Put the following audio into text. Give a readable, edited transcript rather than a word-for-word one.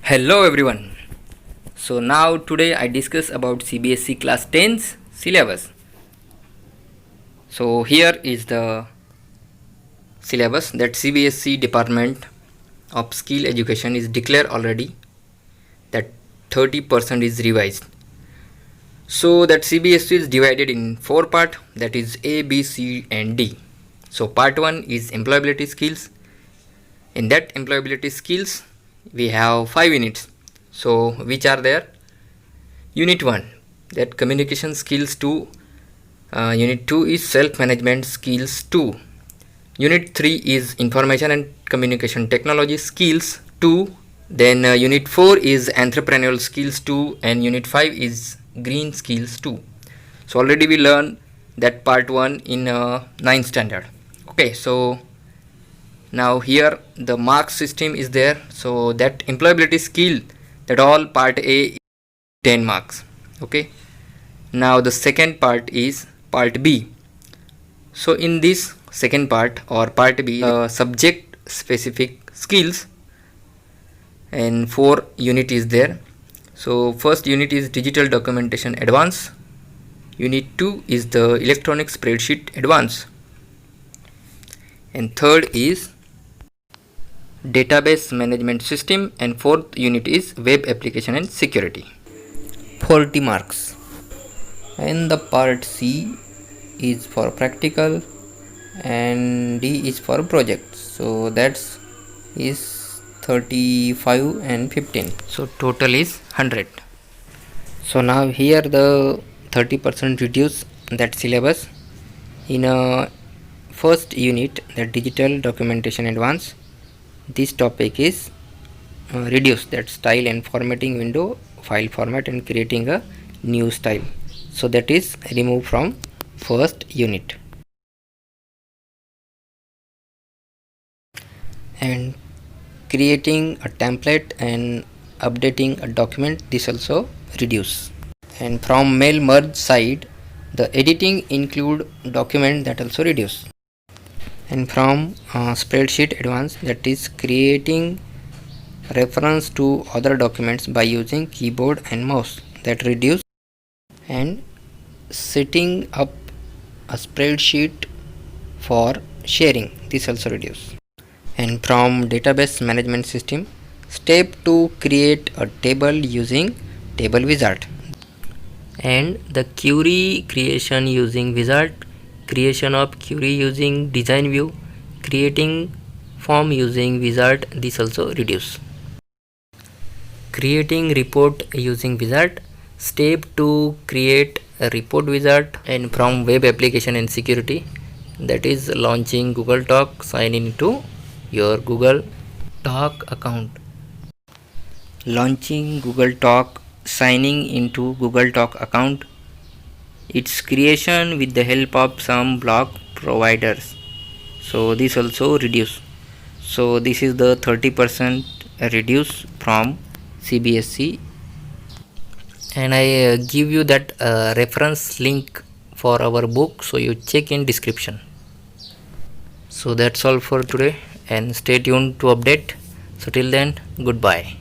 Hello everyone. So now today I discuss about CBSE class 10's syllabus. So here is the syllabus that CBSE Department of Skill Education is declared already, that 30% is revised. So that CBSE is divided in 4 parts, that is A, B, C and D. So part 1 is employability skills. In that employability skills we have 5 units. So which are there? Unit 1, that communication skills 2. Unit 2 is self management skills 2. Unit 3 is information and communication technology skills 2. Then unit 4 is entrepreneurial skills 2, and unit 5 is green skills 2. So already we learned that part 1 in 9th standard. Okay, so now here the mark system is there. So that employability skill, that all part A 10 marks. Okay, now the second part is part B. So in this second part or part B, subject specific skills, and 4 unit is there. So first unit is digital documentation advance. Unit 2 is the electronic spreadsheet advance, and third is database management system, and fourth unit is web application and security. 40 marks. And the part C is for practical and D is for project. So that's is 35 and 15. So total is 100. So now here the 30% reduce that syllabus. In a first unit, the digital documentation advance, this topic is reduced, that style and formatting window, file format and creating a new style. So that is removed from first unit. And creating a template and updating a document, this also reduce. And from mail merge side, the editing include document, that also reduce. And from spreadsheet advance, that is creating reference to other documents by using keyboard and mouse, that reduce. And setting up a spreadsheet for sharing, this also reduce. And from database management system, step to create a table using table wizard, and the query creation using wizard, creation of query using design view, creating form using wizard, this also reduce. Creating report using wizard, step to create a report wizard. And from web application and security, that is launching Google Talk, sign into your Google Talk account. Launching Google Talk, signing into Google Talk account, its creation with the help of some blog providers, so this also reduce. So this is the 30% reduce from CBSE, and I give you that reference link for our book, so you check in description. So that's all for today, and stay tuned to update. So till then, goodbye.